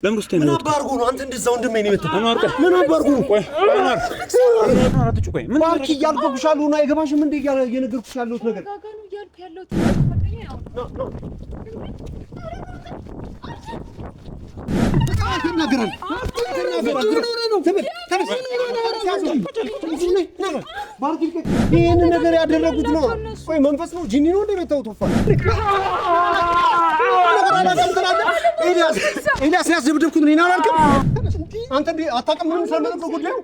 ለምን ውስጥ ነው አባርጉ ነው አንተ እንደዛው እንደምን ይመጣ ምን አባርጉ ነው ቆይ ቆይ ምን ባርኪ ያልኩሻሉ ነው አይገባሽም እንዴ የነገርኩሻለሁት ነገር ተናገራል ይሄን ነገር ያደረጉት ነው ቆይ መንፈስ ነው ጂኒ ነው እንደመታው ተፋ ኤልያስ ያስደብድብኩት ነው አላልክም አንተ አታውቅም ምን ሰለነው ጉዳዩ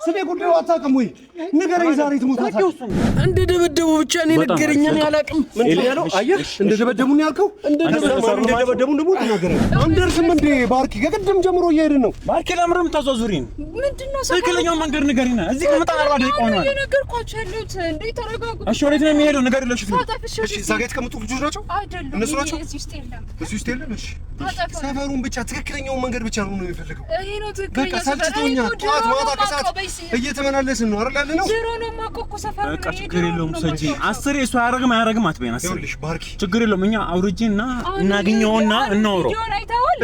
ስለ ጉዳዩ አታውቅም ወይ ንገረኝ ዛሬ ትሞታለህ እንደ ደበደቡ ብቻ ነው ነገርኛን ያላቅም ምን ያለው አየህ እንደ ደበደቡ ነው ያልከው እንደ ደበደቡ ደግሞ ተናገረ አንደርስም እንደ ባርኪ ከቀደም ጀምሮ እየሄድን ነው ባርኪ ለምንም ታዟዙሪን ምንድነው ትክክለኛው መንገድ ንገሪና እዚህ ከመጣ 40 ደቂቃ ሆኗል የነገርኳችሁ ያለሁት እንዴ ተረጋጉ እሺ ወዴት ነው የሚሄደው ነገር ለሽ እሺ ዛጋት ከመጡ ልጆች ናቸው አይደለም እነሱ ናቸው እዚህ ውስጥ የለም እሺ ሰፈሩን ብቻ ትክክለኛው መንገድ ብቻ ነው የሚፈልገው ይሄ ነው ትክክለኛ ሰፈሩኛ ጧት ማታ ከሰዓት እየተመላለስን ነው አይደል ያለነው ዜሮ ነው ማቆቆ ሰፈሩ በቃ ችግር የለውም ሰጂ 10 እሱ አያረግም አትበይና ይኸውልሽ ባርኪ ችግር የለውም እኛ አውርጂና እናገኘውና እናወራው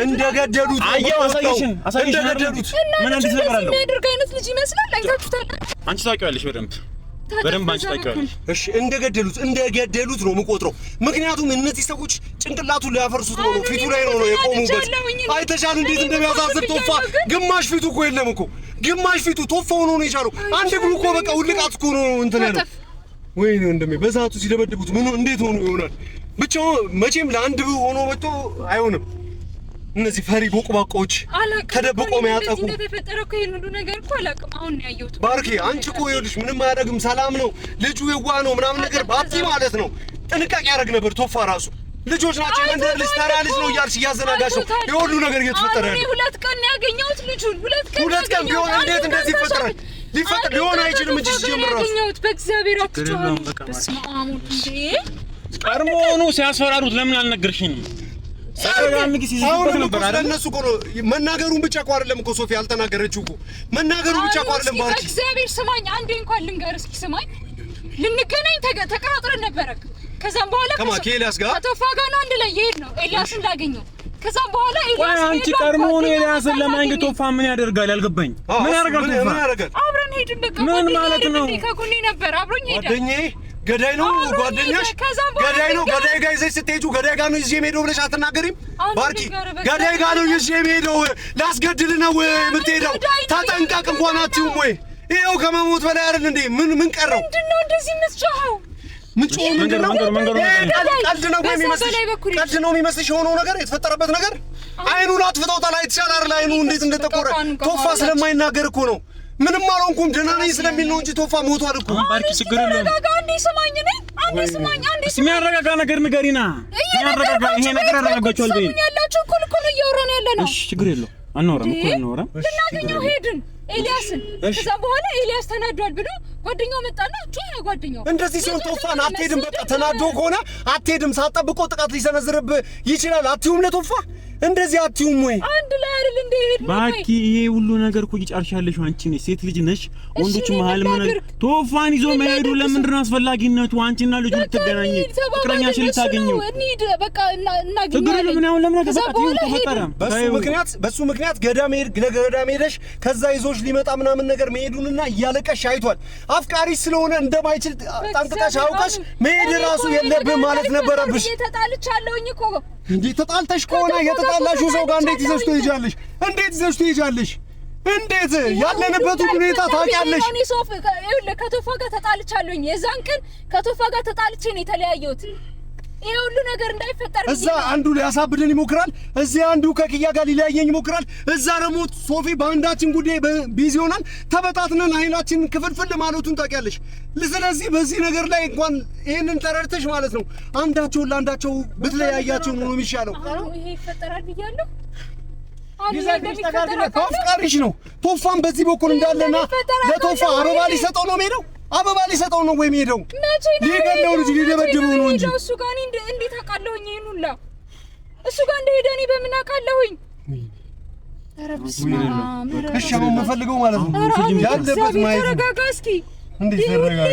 እንደገደሉት አየው አሳይሽን እንደገደሉት ምን አዲስ ነገር አለው የሚያደርግ አይነት ልጅ ይመስላል አይታችሁታል አንቺ ታውቂዋለሽ በደንብ አንቺ ታውቂዋለሽ እሺ እንደገደሉት ነው የምቆጥረው ምክንያቱም እነዚህ ሰዎች ጭንቅላቱን ሊያፈርሱት ነው ፊቱ ላይ ነው የቆሙበት አይተሻል እንዴት እንደሚያሳዝን ቶፋ ግማሽ ፊቱ እኮ የለም እኮ ግማሽ ፊቱ ቶፋ ሆኖ ነው የቻለው አንድ እግሩ እኮ በቃ ውልቃት እኮ ነው እንትን ያለው ወይኔ እንደም በዛቱ ሲደበድቡት ምን እንዴት ሆኖ ይሆናል ብቻው መቼም ለአንድ ሆኖ መጥቶ አይሆንም እነዚህ ፈሪ ቦቅባቆች ተደብቆ የሚያጠቁ እንደተፈጠረ እኮ ይሄን ሁሉ ነገር እኮ አላውቅም አሁን ነው ያየሁት ባርኪ አንቺ እኮ ይኸውልሽ ምንም አያደርግም ሰላም ነው ልጁ የዋህ ነው ምናምን ነገር ባቲ ማለት ነው ጥንቃቄ ያደርግ ነበር ቶፋ ራሱ ልጆች ናቸው መንደር ልጅ ተራ ልጅ ነው እያልሽ እያዘናጋሽ ነው የሁሉ ነገር እየተፈጠረ ያለው ሁለት ቀን ያገኘሁት ልጁን ሁለት ቀን ቢሆን እንዴት እንደዚህ ይፈጠራል ሊፈጠር ሊሆን አይችልም እንጂ ሲጀምር ራሱ ያገኘሁት በእግዚአብሔር አትጮህ በስመ አብ እንዴ ቀርሞኑ ሲያስፈራሩት ለምን አልነገርሽንም ሰራራምጊ ሲዝበት ነበር አይደል እነሱ እኮ ነው መናገሩን ብቻ እኮ አይደለም እኮ ሶፊ አልተናገረችው እኮ መናገሩን ብቻ እኮ አይደለም ባርኪ እግዚአብሔር ስማኝ አንዴ እንኳን ልንገር እስኪ ስማኝ ልንገናኝ ተቀጣጥረን ነበረ ከዛም በኋላ ከኤልያስ ጋር ከቶፋ ጋር ነው አንድ ላይ ይሄድ ነው ኤልያስ እንዳገኘው ከዛም በኋላ ኤልያስ አንቺ ቀርሞኑ ኤልያስን ለማግኘት ቶፋ ምን ያደርጋል ያልገባኝ ምን ያደርጋል አብረን ሄድን በቃ ምን ማለት ነው ከጎኔ ነበር አብሮኝ ሄደ ጓደኛዬ ገዳይ ነው ጓደኛሽ ገዳይ ነው ገዳይ ጋር ይዘሽ ስትሄጂ ገዳይ ጋር ነው ይዤ የምሄደው ብለሽ አትናገሪም ባርኪ ገዳይ ጋር ነው ይዤ የምሄደው ላስገድል ነው የምትሄደው ተጠንቀቅ እንኳን አትይውም ወይ ይኸው ከመሞት በላይ አይደል እንዴ ምን ቀረው ምንድነው እንደዚህ የምትጮኸው ምንጮህ ምንድነው ቀልድ ነው የሚመስልሽ የሆነው ነገር የተፈጠረበት ነገር አይኑን አጥፍተውታል አይተሻል አይደል አይኑ እንዴት እንደተቆረ ቶፋ ስለማይናገር እኮ ነው ምንም አልሆንኩም ደህና ነኝ ስለሚል ነው እንጂ ቶፋ ሞቷል እኮ ባርኪ ችግር የለውም አንዴ ስማኝ አንዴ የሚያረጋጋ ነገር ንገሪና የሚያረጋጋ ይሄ ነገር ያረጋጋችኋል በይ ያላችሁ እኮ ነው እያወራን ያለነው እሺ ችግር የለውም አናወራም ልናገኘው ሄድን ኤልያስን ከዛ በኋላ ኤልያስ ተናዷል ብሎ ጓደኛው መጣና ጮኸ ጓደኛው እንደዚህ ሲሆን ቶፋን አትሄድም በቃ ተናዶ ከሆነ አትሄድም ሳትጠብቀው ጥቃት ሊሰነዝርብህ ይችላል አትዩም ለቶፋ እንደዚህ አትዩም ወይ አንድ ላይ አይደል እንደ ሄድ ነው ባኪ ይሄ ሁሉ ነገር እኮ ይጫርሻለሽ አንቺ ነሽ ሴት ልጅ ነሽ ወንዶች መሃል ምን ቶፋን ይዞ መሄዱ ለምንድን ነው አስፈላጊነቱ አንቺና ልጁ ልትገናኝ ፍቅረኛሽን ልታገኙ እንሂድ በቃ እናገኛለን ምን አሁን ለምን ተፈጠረ በሱ ምክንያት ገዳም ሄደሽ ከዛ ይዞሽ ሊመጣ ምናምን ነገር መሄዱንና እያለቀሽ አይቷል አፍቃሪ ስለሆነ እንደማይችል ጠንቅቀሽ አውቀሽ መሄድ ራሱ የለብህም ማለት ነበረብሽ ተጣልቻለሁኝ እኮ እንዴ ተጣልተሽ ከሆነ የተጣላሽው ሰው ጋር እንዴት ይዘሽ ትሄጃለሽ እንዴት ያለንበት ሁኔታ ታውቂያለሽ እኔ ሶፍ ከቶፋ ጋር ተጣልቻለሁኝ የዛን ቀን ከቶፋ ጋር ተጣልቼ ነው የተለያየሁት ይሄ ሁሉ ነገር እንዳይፈጠር እዛ አንዱ ሊያሳብደን ይሞክራል እዚህ አንዱ ከኪያ ጋር ሊለያየኝ ይሞክራል እዛ ደግሞ ሶፊ በአንዳችን ጉዳይ ቢዚ ሆናል ተበታትነን አይናችን ክፍልፍል ማለቱን ታውቂያለሽ ስለዚህ በዚህ ነገር ላይ እንኳን ይሄንን ተረድተሽ ማለት ነው አንዳቸው ለአንዳቸው ብትለያያቸው ነው የሚሻለው ይሄ ይፈጠራል ብያለሁ አፍቃሪሽ ነው ቶፋን በዚህ በኩል እንዳለና ለቶፋ አበባ ሊሰጠው ነው የሚሄደው አበባ ሊሰጠው ነው ወይ የሚሄደው ሊገለው ልጅ ሊደበድበው ነው እንጂ እሱ ጋር እንዴት አውቃለሁኝ ይሄን ሁላ እሱ ጋር እንደሄደ እኔ በምን አውቃለሁኝ ኧረ በስመ አብ እሺ አሁን የምፈልገው ማለት ነው ያለበት ማየት ተረጋጋ እስኪ እንዴት ተረጋጋ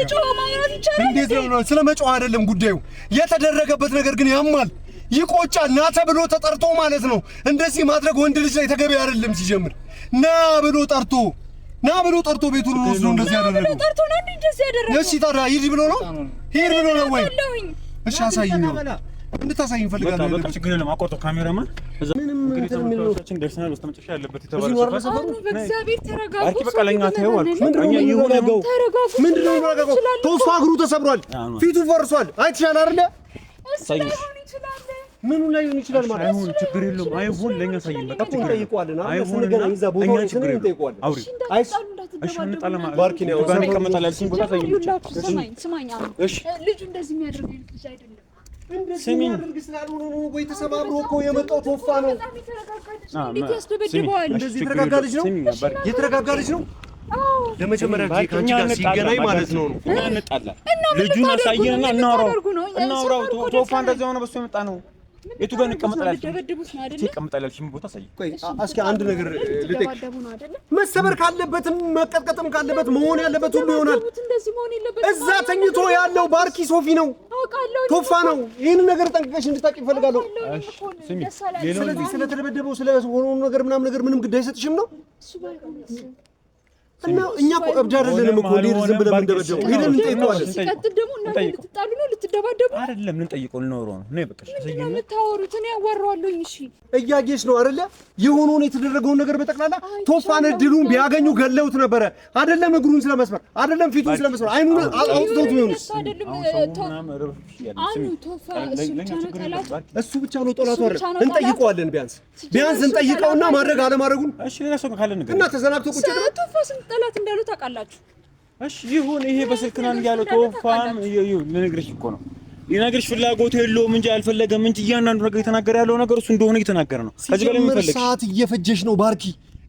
እንዴት ነው ስለ መጮህ አይደለም ጉዳዩ የተደረገበት ነገር ግን ያማል ይቆጫል። ና ተብሎ ተጠርቶ ማለት ነው። እንደዚህ ማድረግ ወንድ ልጅ ላይ ተገቢ አይደለም። ሲጀምር ና ብሎ ጠርቶ ቤቱን ወስዶ እንደዚህ ያደረገው ጠርቶ ነው እንደዚህ ያደረገው። እሺ ታዲያ ሂድ ብሎ ነው ወይ? እሺ አሳይኝ ነው እንድታሳይኝ ፈልጋለሁ። በቃ ችግር የለም። አቆርጦ ካሜራማን እዛ እንግዲህ ተመልካቾቻችን ደርሰናል። ወስተመጨረሻ ያለበት የተባለው በእግዚአብሔር ተረጋጉ። በቃ ለኛ ተይው አልኩሽ። ምንድነው የሚረጋጋው? ተወፋ እግሩ ተሰብሯል፣ ፊቱ ፈርሷል። አይተሻል አይደለ? ምኑ ላይ ሆነ ይችላል ማለት አይሁን፣ ችግር የለውም። አይሁን ለኛ ሳይኝ በቃ ችግር ጠይቋልና አይሁንና እዛ ቦታው ላይ ስለ ጠይቋል። አውሪ አይስ እሺ እንጣለማ ባርኪ ነው ጋር ይቀመጣል ያልሽኝ ቦታ ሳይኝ ስማኝ እሺ ልጁ እንደዚህ የሚያደርግ ልጅ አይደለም። ስሚኝ አድርግ ስላልሆነ ነው ወይ ተሰባብሮ እኮ የመጣው ቶፋ ነው። እንዴት ያስደበድበዋል? እንደዚህ የተረጋጋ ልጅ ነው። ለመጀመሪያ ጊዜ ከአንቺ ጋር ሲገናኝ ማለት ነው እንጣላ ልጁን አሳየንና እናውራው ቶፋ እንደዚህ ሆነ በሱ የመጣ ነው። የቱ ጋር እንቀመጣለን? ደበደቡት ነው አይደል? ይቀመጣል ያልሽኝ ቦታ ሳይ ቆይ እስኪ አንድ ነገር ልጠይቅ። መሰበር ካለበትም መቀጥቀጥም ካለበት መሆን ያለበት ሁሉ ይሆናል። እዛ ተኝቶ ያለው ባርኪ ሶፊ ነው፣ ቶፋ ነው። ይህን ነገር ጠንቅቀሽ እንድታውቂ እፈልጋለሁ። ስለዚህ ስለተደበደበው ስለሆነው ነገር ምንም ግድ አይሰጥሽም ነው? እና እኛ እኮ እብድ አይደለንም እኮ ሊር ዝም ብለን እንደበደበው ሄደን እንጠይቀዋለን። ሲቀጥል ደግሞ እናንተ ልትጣሉ ነው ልትደባደቡ አይደለም፣ ልንጠይቀው ልንወራው ነው። ነይ በቃ ምንድን ነው የምታወሩት? እኔ ያዋራዋለሁኝ። እሺ እያየሽ ነው አይደለ? የሆነውን የተደረገውን ነገር በጠቅላላ ቶፋን እድሉን ቢያገኙ ገለውት ነበረ። አይደለም እግሩን ስለመስበር አይደለም ፊቱን ስለመስበር አይኑን አውጥተውት ይሆንስ እሱ ብቻ ነው ጠላቱ አይደል? እንጠይቀዋለን። ቢያንስ እንጠይቀውና ማድረግ አለማድረጉን እሺ ሌላ ሰው ካለ ነገር እና ተዘናግቶ ቁጭ ብሎ ቶፋ ስንት ጠላት እንዳለው ታውቃላችሁ? እሺ ይሁን። ይሄ በስልክ ነው ያለው። ቶፋም ልነግርሽ እኮ ነው ሊነግርሽ ፍላጎት የለውም እንጂ አልፈለገም እንጂ እያንዳንዱ ነገር እየተናገረ ያለው ነገር እሱ እንደሆነ እየተናገረ ነው። ከዚህ በላይ ምን ፈልግሽ? ሰዓት እየፈጀሽ ነው ባርኪ።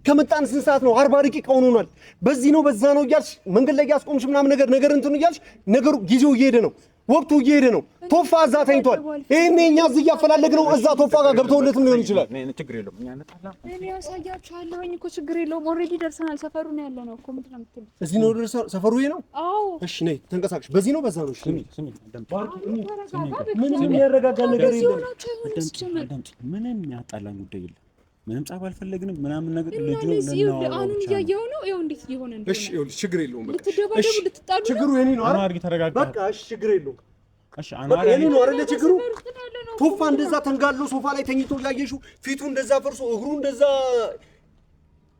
ከመጣን ስንት ሰዓት ነው? 40 ደቂቃ ሆኖናል። በዚህ ነው በዛ ነው እያልሽ መንገድ ላይ ያስቆምሽ ምናምን ነገር እንትኑ እያልሽ ነገሩ ጊዜው እየሄደ ነው፣ ወቅቱ እየሄደ ነው። ቶፋ እዛ ተኝቷል። ይሄን እኛ እዚህ እያፈላለግነው እዛ ቶፋ ጋር ገብተውለትም ሊሆን ይችላል። ችግር የለውም። እኛ እንጣላ እኔ ያሳያችኋለሁ እኮ ችግር የለውም። ኦልሬዲ ደርሰናል። ሰፈሩ ነው ያለነው እኮ ምንድን ነው የምትሉት? እዚህ ነው ሰፈሩ ይሄ ነው። አዎ እሺ ነይ ተንቀሳቀሽ። በዚህ ነው በዛ ነው። እሺ ስሚ ምንም ያረጋጋ ነገር የለም። ምንም ያጣላን ጉዳይ የለም። ምንም ጻፍ አልፈለግንም ምናምን ነገር ልጁ ነው አሁን እያየው ነው። ይኸው እንዴት እየሆነ ነው። እሺ ይኸውልሽ ችግር የለውም። በቃ ልትደባደቡ ልትጣሉ ችግሩ የኔ ነው። አርጊ ተረጋጋ። በቃ እሺ ችግር የለውም። እሺ በቃ የኔ ነው አይደለ ችግሩ። ቶፋ እንደዛ ተንጋሎ ሶፋ ላይ ተኝቶ እያየሽው ፊቱ እንደዛ ፈርሶ እግሩ እንደዛ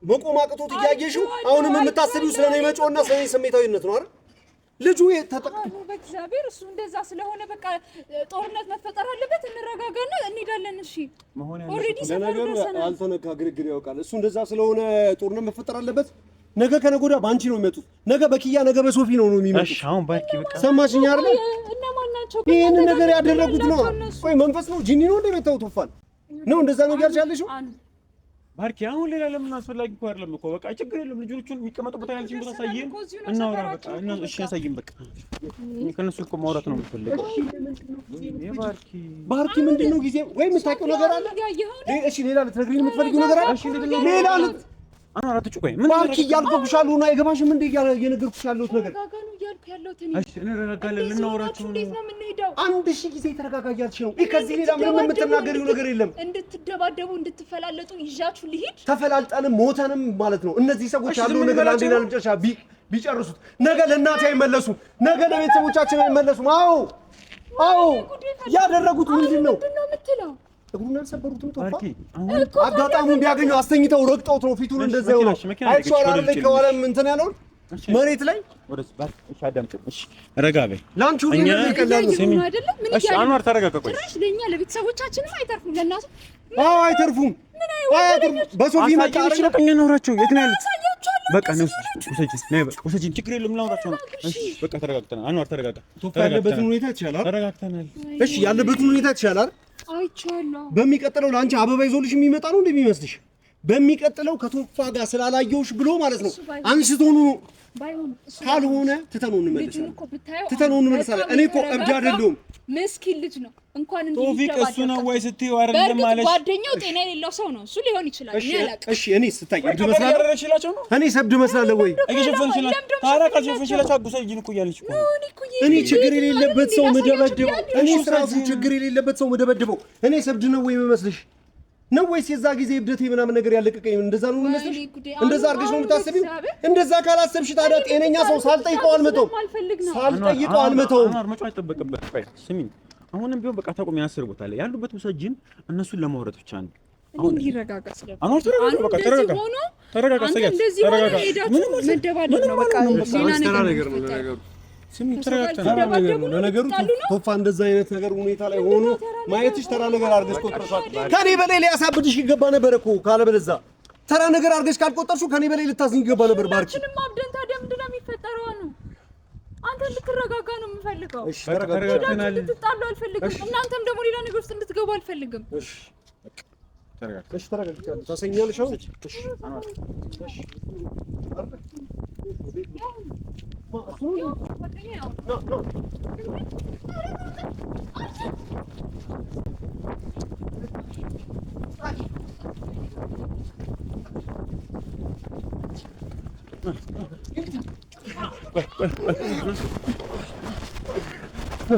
መቆም አቅቶት እያየሽው አሁንም የምታስቢው ስለኔ መጮና ስለኔ ስሜታዊነት ነው አይደል? ልጁ በእግዚአብሔር እሱ እንደዛ ስለሆነ በቃ ጦርነት መፈጠር አለበት። እንረጋጋና እንሄዳለን። እሺ ኦልሬዲ ሰፈሩ ደርሰናል። አልተነካ ግርግር ያውቃል። እሱ እንደዛ ስለሆነ ጦርነት መፈጠር አለበት። ነገ ከነገ ወዲያ ባንቺ ነው የሚመጡት። ነገ በኪያ ነገ በሶፊ ነው የሚመጡት። እሺ አሁን ባርኪ በቃ ሰማሽኝ አይደል? እነማን ናቸው ይሄን ነገር ያደረጉት? ነው ቆይ መንፈስ ነው ጂኒ ነው እንደመታው ቶፋን ነው እንደዛ ነው እያልሽ ያለሽው? ባርኪ አሁን ሌላ ለምን አስፈላጊ እኮ አይደለም እኮ በቃ ችግር የለም። ልጆቹን የሚቀመጡበት ያልሽኝ ቦታ ሳይን እናውራ በቃ እና እሺ ያሳይን በቃ ከነሱ እኮ ማውራት ነው የምፈልገው። ባርኪ ምንድነው ጊዜ ወይ የምታውቂው ነገር አለ? እሺ ሌላ ልትነግሪኝ የምትፈልጊው ነገር አለ? ሌላ አራቱ ቆይ ምን ባርኪ እያልኩሽ አሉና አይገባሽም እንዴ? እየነገርኩሽ ያለሁት ነገር እሺ እንረጋጋለን። ልናወራችሁ አንድ ሺህ ጊዜ ተረጋጋ እያልሽ ነው። ከዚህ ሌላ ምንም የምትናገሪው ነገር የለም። እንድትደባደቡ እንድትፈላለጡ ይዣችሁ ልሂድ። ተፈላልጠንም ሞተንም ማለት ነው። እነዚህ ሰዎች ያሉ ነገር አንዴና ለመጨረሻ ቢጨርሱት ነገ ለእናቴ አይመለሱም፣ ነገ ለቤተሰቦቻችን አይመለሱም። አዎ ያደረጉት ምንድን ነው? እግሩን አልሰበሩትም። ቶፋ አጋጣሚውን ቢያገኙ አስተኝተው ረግጠውት ነው ፊቱን እንደዛ ይሆናል። አይቼዋለሁ አይደል? ከኋላም እንትን ያለውን መሬት ላይ ወደስ ባክ እሺ፣ አዳምጪ እሺ፣ ረጋ በይ። ላንቹ ነገር ይቀላል ነው አይደለም? ምን እሺ፣ አንዋር ተረጋጋ። ቆይ ትንሽ ለኛ ለቤተሰቦቻችንም አይተርፉም፣ ለእናቱ አይተርፉም። በሶፊ መጣ አይደል? እኛ ኖራቸው የት ነው ያሉት? በቃ ነው ውሰጂኝ፣ ችግር የለም ላውራቸው ነው። እሺ በቃ ተረጋግተናል። አንዋር ተረጋጋ። ቶፋ ያለበትን ሁኔታ ይቻላል። ተረጋግተናል። እሺ ያለበትን ሁኔታ ይቻላል። አይቻለሁ። በሚቀጥለው ለአንቺ አበባ ይዞልሽ የሚመጣ ነው እንደሚመስልሽ? በሚቀጥለው ከቶፋ ጋር ስላላየውሽ ብሎ ማለት ነው አንስቶኑ ካልሆነ ትተነው እንመለሳለን እኔ እኮ እብድ አይደለሁም መስኪን ልጅ ነው እንኳን እንዴ ቶፊቅ እሱ ነው ወይ ስትይው አይደለም ማለት ጓደኛው ጤና የሌለው ሰው ነው እሱ ሊሆን ይችላል እሺ እኔ ስታይ እብድ መስላለሁ እኔ ሰብድ መስላለሁ ወይ እየሸፈንሽላ ታራ ካልሸፈንሽላ ታጉሰይን እኮ ያለች እኮ እኔ ችግር የሌለበት ሰው መደበደበው እኔ ስራሱ ችግር የሌለበት ሰው መደበደበው እኔ ሰብድ ነው ወይ መስልሽ ነው ወይስ የዛ ጊዜ እብደቴ ምናምን ነገር ያለቀቀኝ እንደዛ ነው መስልሽ እንደዛ አርገሽ ነው የምታስቢው እንደዛ ካላሰብሽ ታዲያ ጤነኛ ሰው ሳልጠይቀው አልመተውም አርማጭ አይጠበቅበት ቆይ ስሚኝ አሁንም ቢሆን በቃ ታቆም ያስርቦታ ላይ ያሉበት ወሰጅን እነሱን ለማውራት ብቻ ነው አሁን ይረጋጋ ስለዚህ አሁን ተረጋጋ ምንም መደባደብ ነው በቃ ሌላ ነገር ነው ነገሩ ስሚ ተረጋጋ ለነገሩ ቶፋ እንደዛ አይነት ነገር ሁኔታ ላይ ሆኖ ማየትሽ ተራ ነገር አርገሽ ቆጥረሻል ከኔ በላይ ሊያሳብድሽ ይገባ ነበር እኮ ካለበለዛ ተራ ነገር አርገሽ ካልቆጠርሽው ከኔ በላይ ልታስኝ ይገባ ነበር ባርኪ ሁላችንም አብደን ታዲያ ምንድን ነው የሚፈጠረው ነው አንተ ልትረጋጋ ነው የምፈልገው እሺ ተረጋግተናል ልትጣሉ አልፈልግም እናንተም ደግሞ ሌላ ነገር ውስጥ እንድትገቡ አልፈልግም እሺ ተረጋግተናል ታሰኛለሽ አሁን እሺ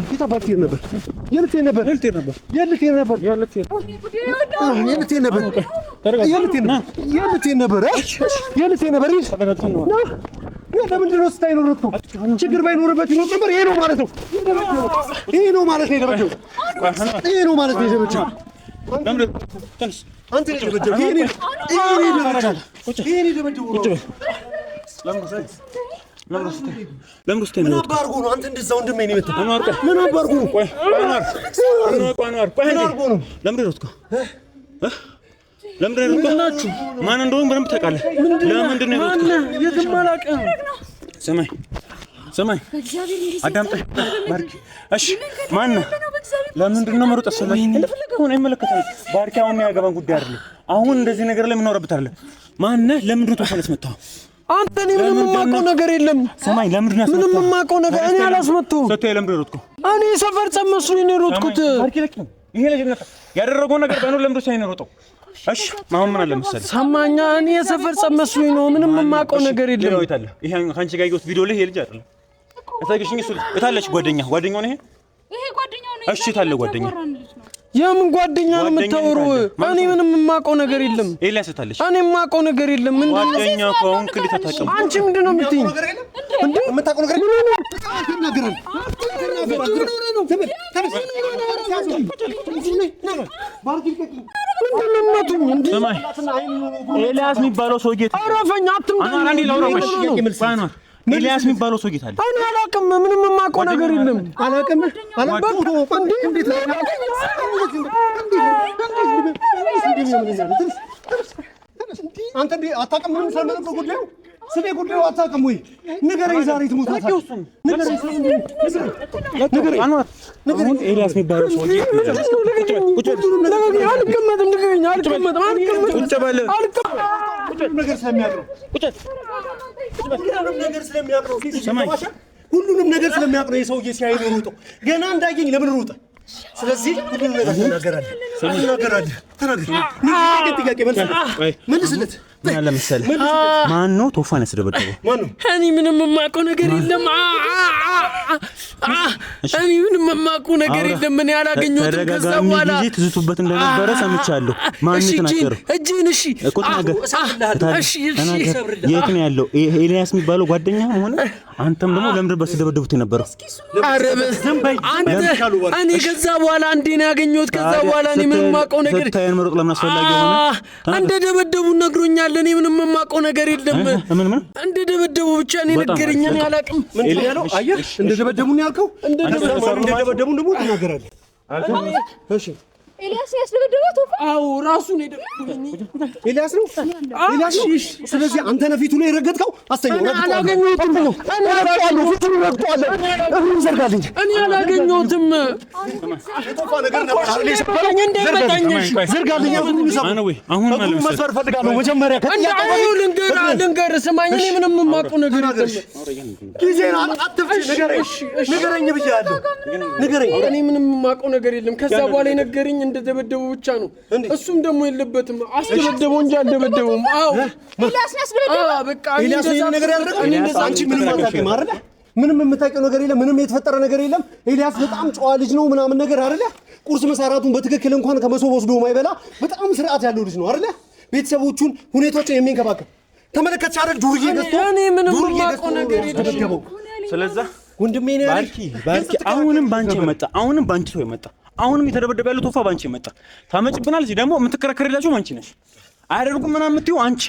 ጌታ ባርኪ ነበር የልቴ ነበር ለምንድን ነው ስታይ ኖርኩ ችግር ባይኖርበት ይኖር ነበር ይሄ ነው ማለት ነው የደበደው አንተ የደበደው ለምን ምን አባርጉ ነው አንተ እንደዛው እንደምን ይመጣ ምን አባርጉ ነው ቆይ ለምንድን ነው ናችሁ ማን እንደሆነ በደንብ ታውቃለህ ለምንድን ነው የትም አላውቅም ሰማይ አዳምጠኝ ባርኪ እሺ ማን ነው ለምንድን ነው መሮጥ አሰለኝ እንደፈለገው ነው አይመለከተንም ባርኪ አሁን የሚያገባን ጉዳይ አይደለም አሁን እንደዚህ ነገር ላይ የምናወራበት አይደለም ማን ነው ለምንድን ነው ተፈለስ መጣው አንተ ምንም የማውቀው ነገር የለም ሰማይ ለምንድን ነው ምንም የማውቀው ነገር እኔ አላስመጣሁም ሰጥተህ ለምንድን ነው ሮጥኩ እኔ ሰፈር ጸመስሉኝ ነው ሮጥኩት ባርኪ ለክ ይሄ ልጅ ያደረገው ነገር ባይኖር ለምንድን ነው ሳይኖረው እሺ ማሁን ምን አለ መሰለህ ሰማኛ እኔ የሰፈር ጸመስሉኝ ነው ምንም የማውቀው ነገር የለም ይሄ ካንቺ ጋር ያየሁት ቪዲዮ ላይ ይሄ ልጅ አይደለም እታገሽኝ እሱ እታለች ጓደኛው ነው ይሄ ጓደኛው ነው እሺ ታለ ጓደኛ የምን ጓደኛ ነው የምታወሩ እኔ ምንም የማውቀው ነገር የለም ኤልያስ እታለች እኔ የማውቀው ነገር የለም ምንድነው ጓደኛ ከሆን ክሊት ተታቀም አንቺ ምንድነው የምትይኝ እንዴ የምታውቀው ነገር የለም ተናገረን ኤልያስ የሚባለው ሰውዬ አረፈኝ አትምጣ ኤልያስ የሚባለው ሰውዬ ታለ እኔ አላውቅም ምንም የማውቀው ነገር የለም አላውቅም እንዴት አንተ አታውቅም ምንም ስለማውቀው ጉዳዩ ስለ ጉዳዩ አታውቅም ወይ ንገረኝ ዛሬ ትሞታለህ ንገረኝ አሁን ኤልያስ የሚባለው ሰውዬ ሁሉንም ነገር ስለሚያውቅ ነው የሰውዬ ሲያይ ነው ሮጦ ገና እንዳየኝ ለምን ሮጠ ስለዚህ ሁሉንም ነገር ተናገራለህ ጥያቄ መልስለት ምን አለ መሰለህ ማን ነው ቶፋን ያስደበደበው ማን ነው እኔ ምንም የማውቀው ነገር የለም እኔ ምንም የማውቀው ነገር የለም ምን ያላገኘሁት ከዛ በኋላ ጊዜ ትዝቱበት እንደነበረ ሰምቻለሁ ማን ተናገረው እጅን እሺ እኮ የት ነው ያለው ኤልያስ የሚባለው ጓደኛ ሆነ አንተም ደግሞ ለምን በስደበደቡት የነበረው አረበ እኔ ከዛ በኋላ አንዴ ነው ያገኘሁት ከዛ በኋላ እኔ ምንም የማውቀው ነገር ታየን መሮጥ ለምን አስፈላጊ ሆነ አንደ ደበደቡ ነግሮኛል እኔ ምንም የማውቀው ነገር የለም ምን እንደ ደበደቡ ብቻ እኔ ነገርኛ እኔ አላውቅም ምን ያለው አየህ እንደ ደበደቡ ነው ያልከው እንደ ደበደቡ ደግሞ ተናገራለህ እሺ ኤልያስ ያስደበደበው ቶፋ? አዎ ራሱን ሄደ። ኤልያስ ነው። ኤልያስ ነው። ስለዚህ አንተ ነህ ፊቱ ላይ ረገጥከው። አስተኛው ነው። አላገኘሁትም ነው። እኔ ረግጠዋለሁ። እግሩን ዘርጋልኝ። እኔ አላገኘሁትም። ቶፋ ነገር ነበር። ዘርጋልኝ እንደመጣኝሽ ዘርጋልኝ። አሁን ማለት መስፈር ፈልጋለሁ። መጀመሪያ ከጥያቄው ልንገር ስማኝ። እኔ ምንም የማውቀው ነገር የለም። ጊዜና አትፍጭ። ንገረኝ ብያለሁ። ንገረኝ። እኔ ምንም የማውቀው ነገር የለም። ከዛ በኋላ የነገረኝ እንደደበደበው ብቻ ነው። እሱም ደግሞ የለበትም። አስደበደበው እንጂ አልደበደበውም። አዎ ኤልያስ ያስደበደበው። በቃ ኤልያስ ይሄን ነገር ያደረገው አንቺ ምንም አታውቂም አይደለ? ምንም የምታውቂው ነገር የለም። ምንም የተፈጠረ ነገር የለም። ኤልያስ በጣም ጨዋ ልጅ ነው ምናምን ነገር አይደለ? ቁርስ መሰራቱን በትክክል እንኳን ከመሶብ ወስዶ ማይበላ በጣም ስርዓት ያለው ልጅ ነው አይደለ? ቤተሰቦቹን ሁኔታዎችን የሚንከባከብ ተመለከትሽ አይደል? ዱርዬ ገዝቶ እኔ ምንም የማውቀው ነገር የለም። ስለዚህ ወንድሜ ነው ባርኪ አሁንም ባንቺ መጣ። አሁንም ባንቺ ሰው መጣ። አሁንም የተደበደበ ያለው ቶፋ ባንቺ መጣ። ታመጭብናለሽ። ደግሞ የምትከራከሪላችሁ አንቺ ነሽ። አያደርጉም ምናምን የምትይው አንቺ።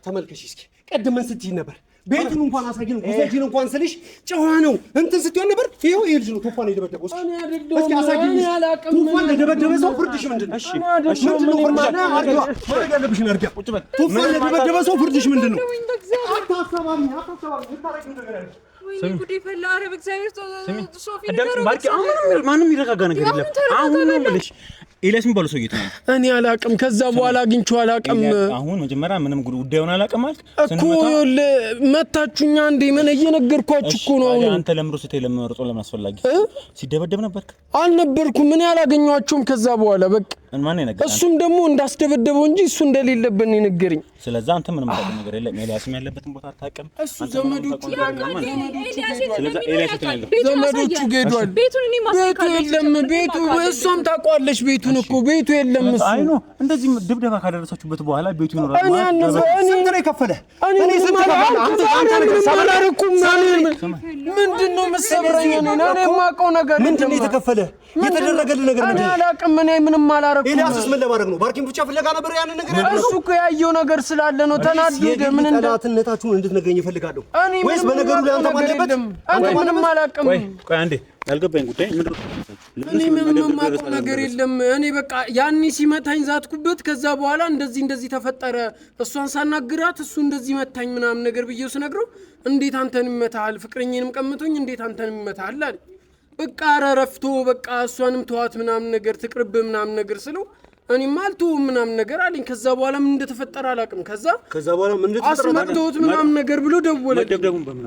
ተመልከሽ እስኪ ቀድም ምን ስትይ ነበር? ቤቱን እንኳን አሳየን ጉዞችን እንኳን ስልሽ ጨዋ ነው እንትን ስትይ ነበር። ይሄው ይሄ ልጅ ነው ቶፋ ነው የደበደበው። እስኪ አሳየኝ። ቶፋ ለደበደበ ሰው ፍርድሽ ምንድን ነው? እሺ ምንድን ነው ፍርድሽ? አርጋ ማድረግ ያለብሽን አርጋ። ቶፋ ለደበደበ ሰው ፍርድሽ ምንድን ነው? አታሰባም ልታረጊው ነገር ያለ ማንም ይረጋጋ ነገር የለም። አሁን ነው የምልሽ ኤልያስ የሚባለው ሰውዬ ነው። እኔ አላውቅም። ከዛ በኋላ አግኝቼው አላውቅም። አሁን መጀመሪያ ምንም ጉዳዩን አላውቅም አልክ እኮ መታችሁኛ እንዴ? ምን እየነገርኳችሁ እኮ ነው። አሁን አንተ ለምሮ ስትይ ለምመርጦ ለምን አስፈላጊ ሲደበደብ ነበርክ? አልነበርኩም። ምን ያላገኘኋቸውም። ከዛ በኋላ በቃ ማን ይነገር? እሱም ደግሞ እንዳስደበደበው እንጂ እሱ እንደሌለበት ነው የነገረኝ። ስለዚህ አንተ ምንም ታውቀው ነገር የለም። ኤልያስም ያለበትን ቦታ አታውቅም። እሱ ዘመዶቹ ጋር ዘመዶቹ ሄዷል። ቤቱ የለም። ቤቱ እሷም ታውቀዋለች። ቤቱን እኮ ቤቱ የለም። እሱ አይ ነው እንደዚህ ድብደባ ካደረሳችሁበት በኋላ ቤቱ ይኖራል። ስንት ነው የከፈለ? እኔ ስንት አላረኩም። ምንድን ነው የምትሰብረኝ? እኔ የማውቀው ነገር ምንድን ነው የተከፈለ? የተደረገልህ ነገር ምንድን ነው? እኔ አላውቅም። እኔ ምንም አላረኩም። ኤልያስስ ምን ለማድረግ ነው? ባርኪን ብቻ ፍለጋ ነበር ያንን ነገር ያለው? እሱ እኮ ያየው ነገር ስላለ ነው ተናዶ ሄደ። ምን እንደ ጠላትነታችሁን እንድትነግረኝ እፈልጋለሁ። ወይስ በነገሩ ላይ አንተ ማለበት? አንተ ምንም አላውቅም። ቆይ አንዴ ያልገባኝ ጉዳይ ምንድን ነው? እኔ ምንም የማውቀው ነገር የለም። እኔ በቃ ያኔ ሲመታኝ ዛትኩበት። ከዛ በኋላ እንደዚህ ተፈጠረ። እሷን ሳናግራት እሱ እንደዚህ መታኝ ምናምን ነገር ብዬው ስነግረው እንዴት አንተን ይመታል? ፍቅረኛንም ቀምቶኝ እንዴት አንተን ይመታል አለ። በቃ ረረፍቶ በቃ እሷንም ተዋት ምናምን ነገር ትቅርብ ምናምን ነገር ስለው እኔማ አልተውም ምናምን ነገር አለኝ። ከዛ በኋላ ምን እንደተፈጠረ አላውቅም። ከዛ በኋላ ምን እንደተፈጠረ አስመተውት ምናምን ነገር ብሎ ደወለልኝ። ደብደቡን በምን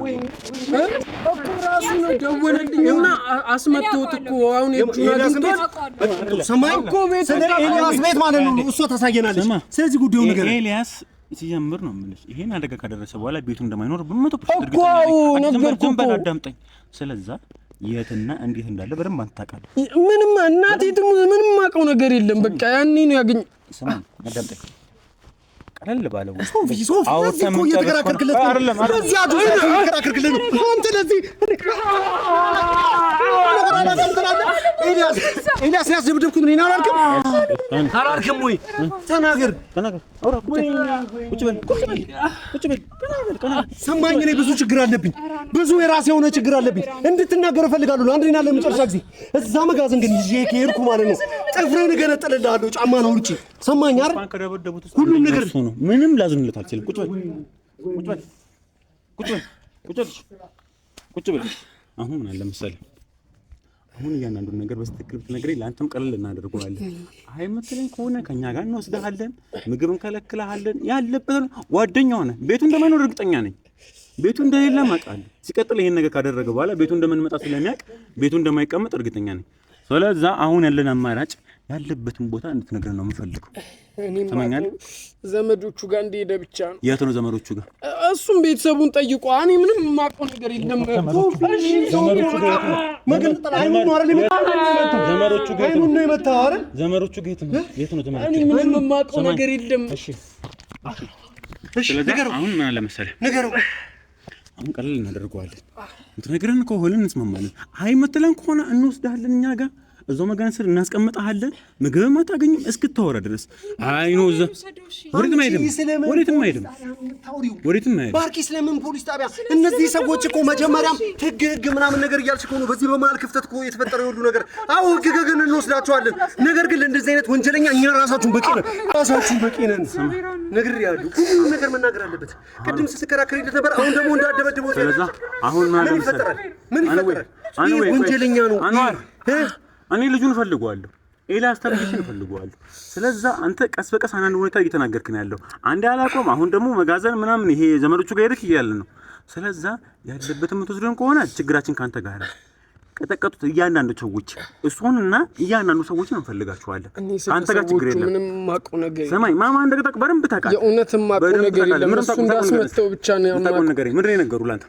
እኮ ራሱ ነው ደወለልኝና አስመተውት እኮ አሁን የጁና አግኝቶት ሰማይ እኮ ቤት ስለ ኤልያስ ቤት ማለት ነው። እሷ ታሳየናለች። ስለዚህ ጉዳዩ ነገር ኤልያስ ሲጀምር ነው የምልሽ ይሄን አደጋ ካደረሰ በኋላ ቤቱ እንደማይኖር በ100% እኮ ነገርኩህ እኮ። አዳምጠኝ። ስለዛ የትና እንዴት እንዳለ በደንብ አንተ ታውቃለህ። ምንም እናቴ ምንም የማውቀው ነገር የለም። በቃ ያኔ ነው ያገኘ። ስማ አዳምጠኝ። ቀለል ባለው ሶፊ እኮ እየተከራከርክለት አይደለም። እዚህ እየተከራከርክለት ነው አንተ። ለዚህ ኤልያስ ያስደብደብኩት እኔን አላልክም ወይ? ተናገር። አውራ ቁጭ በል። ሰማኝ። እኔ ብዙ ችግር አለብኝ። ብዙ የራሴ የሆነ ችግር አለብኝ። እንድትናገር እፈልጋለሁ። ለአንዴና ለመጨረሻ ጊዜ እዛ መጋዘን ግን ይዤ ከሄድኩ ማለት ነው ጥፍሬን እገነጥልልሃለሁ። ጫማ ነው ውጪ። ሰማኝ አይደል? ሁሉም ነገር ምንም ላዝንለት አልችልም። ቁጭ በል። አሁን ምን አለ መሰለህ አሁን እያንዳንዱን ነገር በስትክክል ብትነግረኝ ለአንተም ቀለል እናደርገዋለን። አይ የምትለኝ ከሆነ ከኛ ጋር እንወስድሃለን፣ ምግብ እንከለክልሃለን። ያለበትን ጓደኛ ሆነ ቤቱ እንደማይኖር እርግጠኛ ነኝ። ቤቱ እንደሌለ አውቃለሁ። ሲቀጥል ይሄን ነገር ካደረገ በኋላ ቤቱ እንደምንመጣ ስለሚያውቅ ቤቱ እንደማይቀመጥ እርግጠኛ ነኝ። ስለዛ አሁን ያለን አማራጭ ያለበትን ቦታ እንድትነግረን ነው የምፈልገው። ተመኛለህ? ዘመዶቹ ጋር እንደሄደ ብቻ ነው። የት ነው ዘመዶቹ ጋር? እሱም ቤተሰቡን ጠይቆ እኔ ምንም የማውቀው ነገር የለም። ዘመዶቹ ጋር የት ነው? እኔ ምንም የማውቀው ነገር የለም። አሁን ምን አለ መሰለህ ንገረው። አሁን ቀለል እናደርገዋለን። እንትነግረን ከሆነ እንስማማለን። አይ የምትለን ከሆነ እንወስድሃለን እኛ ጋር እዛው መጋዘን ስር እናስቀምጣለን። ምግብም አታገኝም እስክታወራ ድረስ። አይ ነው እዛ ወዴትም አይሄድም። ባርኪ ስለምን ፖሊስ ጣቢያ? እነዚህ ሰዎች እኮ መጀመሪያም ህግ ምናምን ነገር እያልሽ እኮ ነው። በዚህ በመሀል ክፍተት እኮ የተፈጠረው ሁሉ ነገር። አዎ ህግ ግን እንወስዳቸዋለን። ነገር ግን ለእንደዚህ አይነት ወንጀለኛ እኛ ራሳችሁን በቂ ነን። ነግሬሃለሁ። ሁሉም ነገር መናገር አለበት። ቅድም ስትከራከሪለት ነበር። አሁን ደግሞ እንዳደበድበው ስለዛ አሁን ምን ይፈጠራል? ወንጀለኛ ነው። እኔ ልጁን እፈልገዋለሁ። ኤልያስ ተብዬሽን እፈልገዋለሁ። ስለዛ አንተ ቀስ በቀስ አንዳንድ ሁኔታ እየተናገርክ ነው ያለው። አንዴ አላቆም። አሁን ደግሞ መጋዘን ምናምን ይሄ ዘመዶቹ ጋር ሄድክ እያለ ነው። ስለዛ ያለበትን የምትወስደን ከሆነ ችግራችን ካንተ ጋር ነው። ቀጠቀጡት እያንዳንዱ ሰዎች እሱንና እያንዳንዱ ሰዎችን እንፈልጋቸዋለን። አንተ ጋር ችግር የለም። ምንም ማቀው ነገር ሰማይ ማማ እንደገጣቅ በረም ብታውቃለህ። የእውነትም ማቀው ነገር የለም። እሱ እንዳስመተው ብቻ ነው ያማቀው ነገር። ምንድነው የነገሩ ላንተ?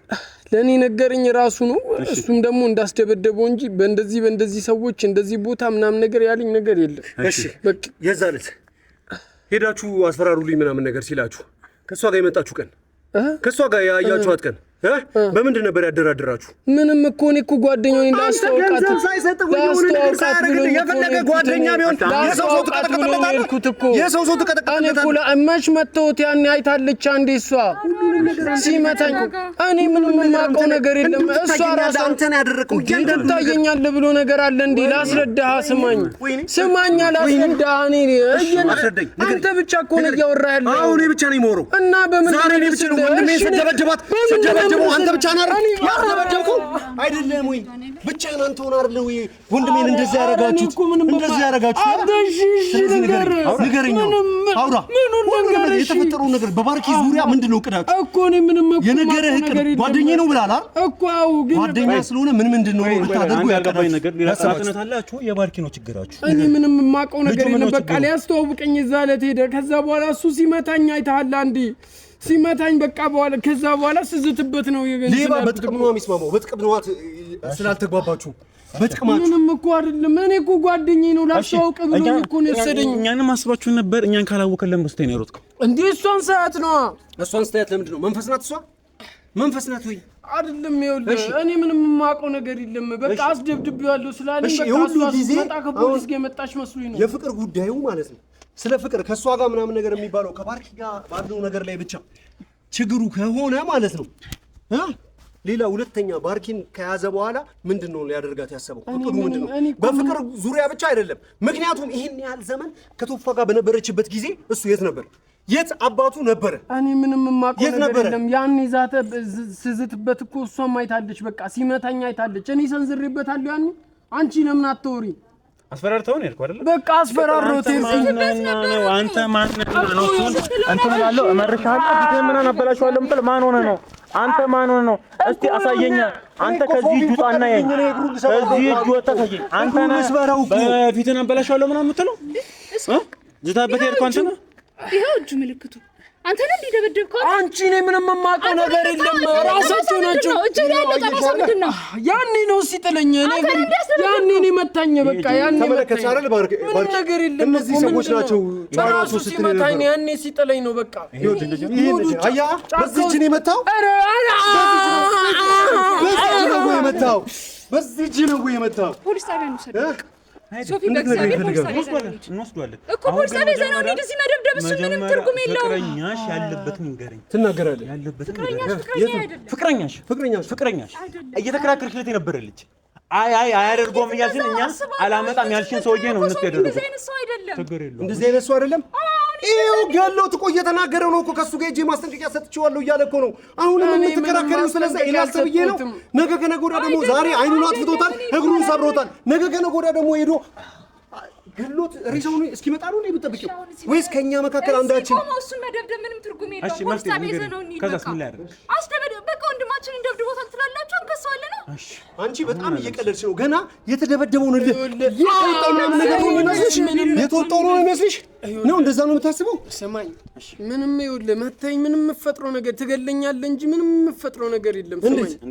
ለኔ ነገርኝ ራሱ ነው። እሱም ደግሞ እንዳስደበደበው እንጂ በእንደዚህ ሰዎች እንደዚህ ቦታ ምናምን ነገር ያለኝ ነገር የለም። እሺ በቃ የዛለት ሄዳችሁ አስፈራሩልኝ ምናምን ነገር ሲላችሁ ከሷ ጋር የመጣችሁ ቀን ከሷ ጋር ያያችኋት ቀን በምንድን ነበር ያደራደራችሁ? ምንም እኮ ጓደኛው ነኝ ላስተዋውቃት ብሎ የፈለገ ጓደኛ ቢሆን የሰው ሰው ተቀጠቀጠለታል። መች መተውት ያን አይታለች አንዴ እሷ ሲመታኝ እኔ ምንም የማውቀው ነገር የለም። እሷ ራሷ አንተን ያደረከው ታየኛል ብሎ ነገር አለ እንዴ? ላስረዳህ። ስማኝ ላስረዳህ። አንተ ብቻ እኮ ነው እያወራህ ያለው። አሁን እኔ ብቻ ነኝ የማወራው እና በምን ዛሬ እኔ ብቻ ነው ወንድሜ ስደበደባት ደግሞ አንተ ብቻ ነህ ያስደበደብኩ አይደለም ወይ? ብቻህን አንተ ሆነ አይደል ወይ ወንድሜን እንደዚህ ያረጋችሁት? ንገረኝ። አውራ የተፈጠረው ነገር በባርኪ ዙሪያ ምንድነው እቅዳችሁ? እኮ እኔ ምንም የነገረህ እቅድ ጓደኛዬ ነው ብለሃል አይደል እኮ? አዎ ግን ጓደኛ ስለሆነ ምንድነው የምታደርጉ? ያልገባኝ ነገር ሌላ ሰዓትነት አላችሁ። የባርኪ ነው ችግራችሁ። እኔ ምንም የማውቀው ነገር የለም። በቃ ሊያስተዋውቀኝ እዛ ዕለት ሄደ። ከዛ በኋላ እሱ ሲመታኝ አይተሃል አንዴ ሲመታኝ በቃ በኋላ ከዛ በኋላ ስዝትበት ነው ሌባ በጥቅም ነው የሚስማማው። በጥቅም ነው ስላልተግባባችሁ በጥቅማችሁ ምንም እኮ አይደለም። እኔ እኮ ጓደኛዬ ነው ላስተዋውቅ ብሎ እኮ ነው የወሰደኝ። እኛንም አስባችሁን ነበር። እኛን ካላወቀን ለምን በስተኝ ነው የሮጥከው እንዴ? እሷን ሰዓት ነው እሷን ሰዓት ለምንድን ነው? መንፈስ ናት እሷ መንፈስ ናት ወይ አይደለም? ይኸውልህ እኔ ምንም የማውቀው ነገር የለም። በቃ አስደብድቤዋለሁ ስላለኝ በቃ እሷ መጣ ከፖሊስ ጋር የመጣች መስሎኝ ነው። የፍቅር ጉዳዩ ማለት ነው። ስለ ፍቅር ከሷ ጋር ምናምን ነገር የሚባለው ከባርኪ ጋር ባለው ነገር ላይ ብቻ ችግሩ ከሆነ ማለት ነው ሌላ ሁለተኛ ባርኪን ከያዘ በኋላ ምንድነው ሊያደርጋት ያሰበው? እቅዱ ምንድነው? በፍቅር ዙሪያ ብቻ አይደለም። ምክንያቱም ይሄን ያህል ዘመን ከቶፋ ጋር በነበረችበት ጊዜ እሱ የት ነበር? የት አባቱ ነበረ? እኔ ምንም የማውቀው ነገር የለም። ያን ይዛተ ስዝትበት እኮ እሷም አይታለች። በቃ ሲመታኝ አይታለች። እኔ ሰንዝሬበታለሁ። ያን አንቺ ለምን አትወሪ? አስፈራርተው ነው ያልኩህ አይደል? በቃ አስፈራሮት ነው። አንተ ማን ነው? እንትን እላለሁ እመርሻለሁ። ፊትህን ምናምን አበላሽዋለሁ የምትል ማን ሆነህ ነው? አንተ ማን ሆነህ ነው? እስቲ አሳየኛ። አንተ ከዚህ እጅ ውጣና ያየኝ። ከዚህ እጅ ወጣ ታየኝ። አንተ ነህ በፊትህን አበላሽዋለሁ ምናምን የምትለው ዝታበት ሄድኩ። አንተ ነህ ይኸው እጁ ምልክቱ አንተ ነህ እንዲደበደብከው። አንቺ ነኝ ምንም የማውቀው ነገር የለም። ራሳቸው ናቸው። እጁ ላይ ያለው ጠባሳ ምንድን ነው? ያኔ ነው ሲጥለኝ። እኔ ግን ያኔ ነው መታኝ። በቃ ያኔ ተመለከች አይደል? ባርኪ ነገር የለም። እነዚህ ሰዎች ናቸው ጫራሱ ሲመታኝ ነው። ያኔ ሲጥለኝ ነው። በቃ አያ በዚህ እጅ ነው የመታው። በዚህ እጅ ነው የመታው። ፖሊስ ጣቢያ ነው ሰደቅ ሶፊ በእግዚአብሔር ፖሊስ ጣቢያ እንወስዷለን እኮ ፖሊስ ጣቢያ ዘነው እንደዚህ መደብደብ እሱ ምንም ትርጉም የለውም። ፍቅረኛሽ ያለበትን ንገረኝ። ትናገራለህ ያለበትን ፍቅረኛሽ እየተከራከርሽለት የነበረ ልጅ አይ አያደርገውም እያልሽን እኛ አላመጣም ያልሽን ሰውዬ ነው እነሱ ያደረጉት። እንደዚህ አይነት ሰው አይደለም። እንደዚህ አይነት ሰው አይደለም። ይኸው ገሎት እኮ እየተናገረ ነው እኮ። ከሱ ጋር ሂጅ ማስጠንቀቂያ ሰጥቼዋለሁ እያለ እኮ ነው። አሁንም የምትከራከሪው ስለዛ ኤልያስ ተብዬ ነው። ነገ ከነገ ወዲያ ደግሞ ዛሬ አይኑን አጥፍቶታል፣ እግሩን ሰብሮታል። ነገ ከነገ ወዲያ ደግሞ ሄዶ ገሎት ሬሳውን እስኪመጣ ነው የምትጠብቂው ወይስ ከኛ መካከል አንዳችን? እሱን መደብደብ ምንም ትርጉም የለውም። ፖሊስ ጣቢያ ዘነው እንሂድ። ከዛስ ምን ላያደርግ አስደበደብ በቃ ወንድማችንን ደብድቦታል ትላላችሁ፣ እንከሳዋለን ነው። አንቺ በጣም እየቀለድሽ ነው። ገና የተደበደበውን ልጅ የተወጣው ነው የሚመስልሽ? ነው እንደዛ ነው የምታስበው? ሰማኝ ምንም ይኸውልህ መታኝ ምንም የምፈጥረው ነገር ትገለኛለህ እንጂ ምንም የምፈጥረው ነገር የለም።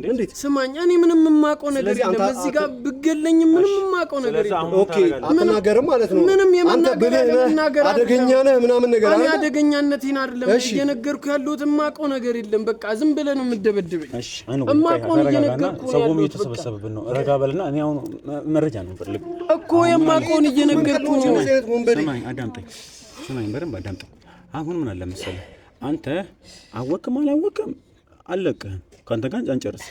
እንዴት ስማኝ እኔ ምንም የማውቀው ነገር የለም። እዚህ ጋር ብገለኝ ምንም የማውቀው ነገር የለም። ኦኬ አትናገርም ማለት ነው። ምንም የምናገር አደገኛ ነህ ምናምን ነገር እኔ አደገኛነቴን አይደለም እየነገርኩህ ያለሁት የማውቀው ነገር የለም። በቃ ዝም ብለህ ነው የምትደበድበኝ። የማውቀው እየነገርኩህ ነው። ሰውም እየተሰበሰበብን ነው። ረጋ በልና እኔ አሁን መረጃ ነው የምፈልገው እኮ የማውቀውን እየነገርኩህ ነው። ስማኝ አዳምጠኝ። ስማኝ በደንብ አዳምጠኝ። አሁን ምን አለ መሰለህ አንተ አወቅም አላወቅም አለቅህም ካንተ ጋር አንጨርስ።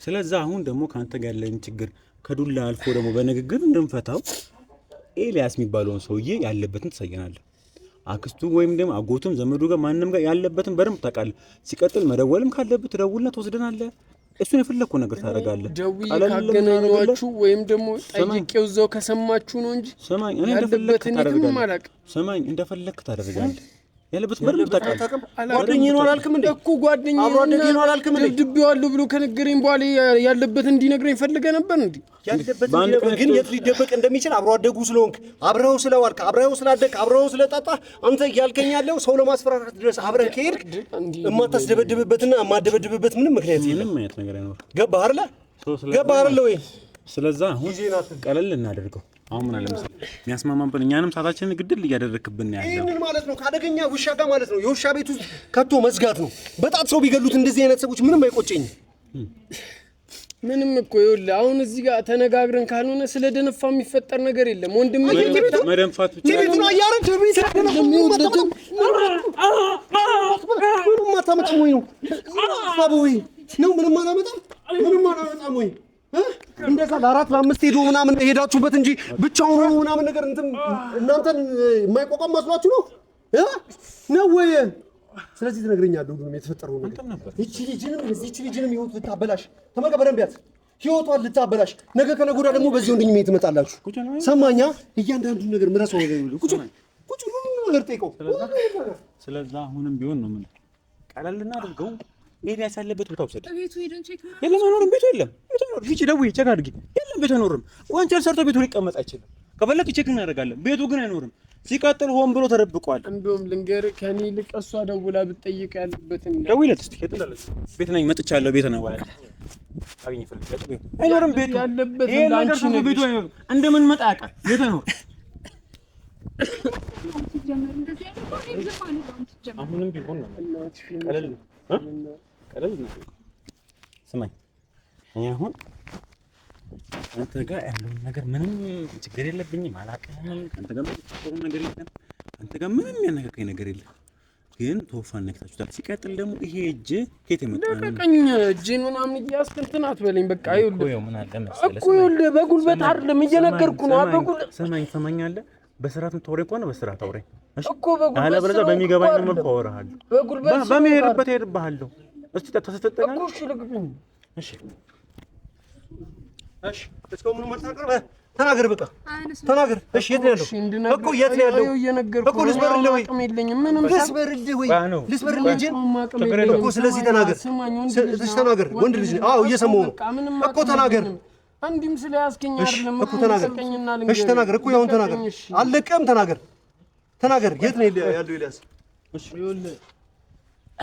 ስለዚህ አሁን ደግሞ ካንተ ጋር ያለን ችግር ከዱላ አልፎ ደግሞ በንግግር እንድንፈታው ኤልያስ የሚባለውን ሰውዬ ያለበትን ትሰየናለህ። አክስቱ ወይም ደግሞ አጎቱም ዘመዱ ጋር ማንንም ጋር ያለበትን በደንብ ታውቃለህ። ሲቀጥል መደወልም ካለብህ ትደውልና ትወስደናለህ። እሱን የፈለግከው ነገር ታደርጋለህ። ደውዬ ካገናኟችሁ ወይም ደግሞ ጠይቄው እዛው ከሰማችሁ ነው እንጂ ሰማኝ እኔ እንደፈለግክ ታደርጋለህ። ያለበት በደንብ ታውቃለህ። ጓደኛዬ ነው አላልክም እንዴ? እኮ ጓደኛዬ አብሮ አደጌ ነው አላልክም እንዴ? ደብድቤዋለሁ ብሎ ከነገረኝ በኋላ ያለበት እንዲነግረኝ ፈልገህ ነበር እንዴ? ያለበት ግን የት ሊደበቅ እንደሚችል አብሮ አደጉ ስለሆንክ አብረው ስለዋልክ አብረው ስላደግ አብረው ስለጣጣ አንተ እያልከኝ ያለው ሰው ለማስፈራራት ድረስ አብረህ ከሄድክ የማታስደበድብበትና የማደበድብበት ምንም ምክንያት የለም። ምንም አይነት ነገር አይኖርም። ገባህ አይደለ? ገባህ አይደለ ወይ? ስለዛ አሁን ቀለል እናደርገው። አሁን ምን አለ መሰለህ የሚያስማማብን እኛንም ሰዓታችንን ግድል እያደረክብን ያለው ይሄንን ማለት ነው። ካደገኛ ውሻ ጋር ማለት ነው። የውሻ ቤት ውስጥ ከቶ መዝጋት ነው። በጣም ሰው ቢገሉት እንደዚህ አይነት ሰዎች ምንም አይቆጨኝም። ምንም እኮ ይኸውልህ አሁን እዚህ ጋር ተነጋግረን ካልሆነ ስለ ደነፋ የሚፈጠር ነገር የለም። ወንድም መደንፋት ብቻ ቤት ነው አያረን ቤት ምንም አታመጣም ወይ ነው አባቦይ ነው ምንም አላመጣም ወይ እንደዛ ለአራት ለአምስት ሄዶ ምናምን ሄዳችሁበት እንጂ ብቻውን ሆኖ ምናምን ነገር እናንተን የማይቋቋም መስሏችሁ ነው ወይ? ስለዚህ ትነግረኛለህ ሁሉንም የተፈጠረው ነገር። እቺ ልጅንም ህይወት ልታበላሽ ተመቀበረን ቢያት ህይወቷን ልታበላሽ ነገ ከነገ ወዲያ ደግሞ በዚህ ወንድኝ ሜት ትመጣላችሁ። ሰማኛ እያንዳንዱን ነገር ምረሰው ነገር ይሉ ቁጭ ሁሉ ነገር ጠይቀው። ስለዛ አሁንም ቢሆን ነው ምን ቀለልና አድርገው ኤልያስ ያለበት ቦታ ወሰደ። ቤቱ ሄደን ቼክ ነው። የለም አይኖርም። ቤቱ የለም። ቤቱ አይኖርም። ሂጂ ደውዪ ቼክ አድርጊ። የለም ቤቱ አይኖርም። ወንጀል ሰርቶ ቤቱ ሊቀመጥ አይችልም። ከፈለክ ቼክ እናደርጋለን። ቤቱ ግን አይኖርም። ሲቀጥል ሆን ብሎ ተደብቋል። እንደውም ልንገርህ ከኔ ይልቅ እሷ ደውላ ብትጠይቅ ያለበትን ደውይለት እስኪ የትላለች? ቤት ነኝ መጥቻለሁ። ቤት ነው ማለት አገኘ ፈልግ አይኖርም። ቤቱ ያለበት ላንቺ ነው። ቤቱ አይኖርም። እንደምን መጣ ያውቃል። ቤቱ አይኖርም። አሁንም ቢሆን ነው ቀለል ስማኝ፣ እኔ አሁን አንተ ጋር ያለውን ነገር ምንም ችግር የለብኝም። አላውቅህም። አንተ ጋር ምንም ነገር የለም። አንተ ጋር ምንም ያነካካኝ ነገር የለም። ግን ተወፋን ነክታችሁታል። ሲቀጥል ደግሞ ይሄ እጅ ከየት የመጣ ነው? ደረቀኝ እጅን ምናምን እያስክ እንትን አትበለኝ። በቃ ይኸውልህ ምን አለ መሰለህ እኮ ይኸውልህ በጉልበት አይደለም እየነገርኩህ ነው። በጉልበት ሰማኛለህ። በስርዓት የምታወራኝ ከሆነ በስርዓት አውራኝ እኮ በጉልበት አለበለዚያ በሚገባኝ መልኩ አወራሃለሁ። በሚሄድበት እሄድብሃለሁ። እስቲ ተሰጠና እኮ እሺ ልግብኝ። እሺ እስከው ምን ማታቀርበ ተናገር። በቃ ተናገር። እሺ የት ነው ያለው እኮ? የት ነው ያለው እኮ? ልስበርልህ ወይ ምንም ልስበርልህ ወይ ልስበርልህ እኮ። ስለዚህ ተናገር። እሺ ተናገር። ወንድ ልጅ አዎ እየሰማሁ ነው እኮ። ተናገር። አንዲም ስለያዝከኝ አይደለም እኮ ተናገር። እሺ ተናገር እኮ ያውን ተናገር። አለቀም። ተናገር። የት ነው ያለው ኤልያስ? እሺ ይኸውልህ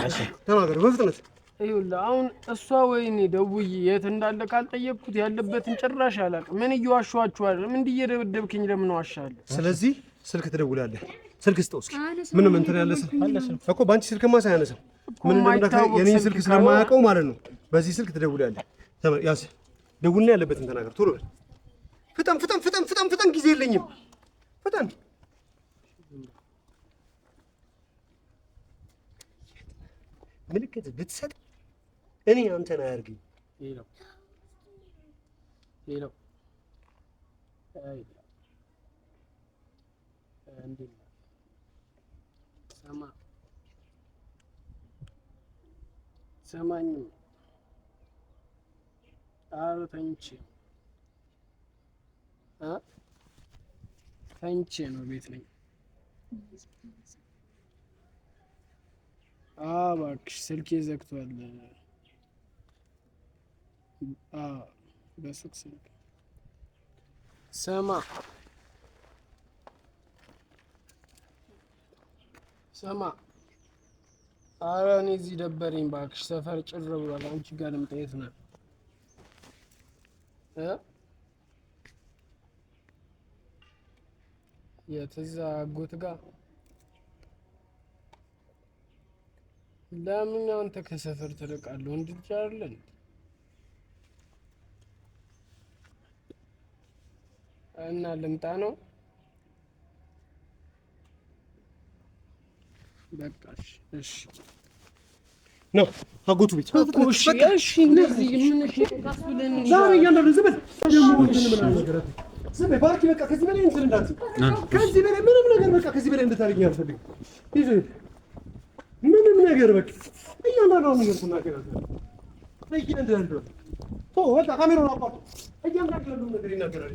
እሺ ተናገር በፍጥነት። ይኸውልህ አሁን እሷ ወይኔ ደውዬ የት እንዳለ ካልጠየቅኩት ያለበትን ጭራሽ አላውቅም። ምን እየዋሸኋችሁ አይደለም። እንዲህ እየደበደብክኝ ለምን ዋሻለሁ? ስለዚህ ስልክ ትደውላለህ። ስልክ ስጠው እስኪ። ምንም እንትን ያለ ስልክ እኮ በአንቺ ስልክማ ሳያነሳው ምን እንደምነካ የኔን ስልክ ስለማያውቀው ማለት ነው። በዚህ ስልክ ትደውላለህ። ያዝ ደውልና ያለበትን ተናገር። ቶሎ በል። ፍጠን። ጊዜ የለኝም። ፍጠን። ምልክት ብትሰጥ እኔ አንተን አያርገኝ። ሄሎ ሰማኝ። ኧረ ተኝቼ ነው። ቤት ነኝ። እባክሽ ስልኬ ዘግቷል። በሱቅ ስልክ ስማ ስማ ኧረ እኔ እዚህ ደበረኝ እባክሽ ሰፈር ጭር ብሏል አንቺ ጋር ልምጣ የት ነህ የት እዛ አጎት ጋር ለምን አንተ ከሰፈር ትርቃለህ ወንድ ልጅ አይደል እና ልምጣ ነው በቃ እሺ ነው አጎቱ ቤት እኮ እሺ እንደዚህ ምን ቃስ ብለን ዛሬ እያንዳንዱ ዝም በል ዝም በል ባርኪ በቃ ከዚህ በላይ እንትን እንዳትል ከዚህ በላይ ምንም ነገር በቃ ከዚህ በላይ እንድታደርጊ አልፈልግም ምንም ነገር በቃ እያንዳንዱ ነገር ትናገራለህ እያንዳንዱ በቃ ካሜራውን አቋርጥ እያንዳንዱ ነገር ይናገራል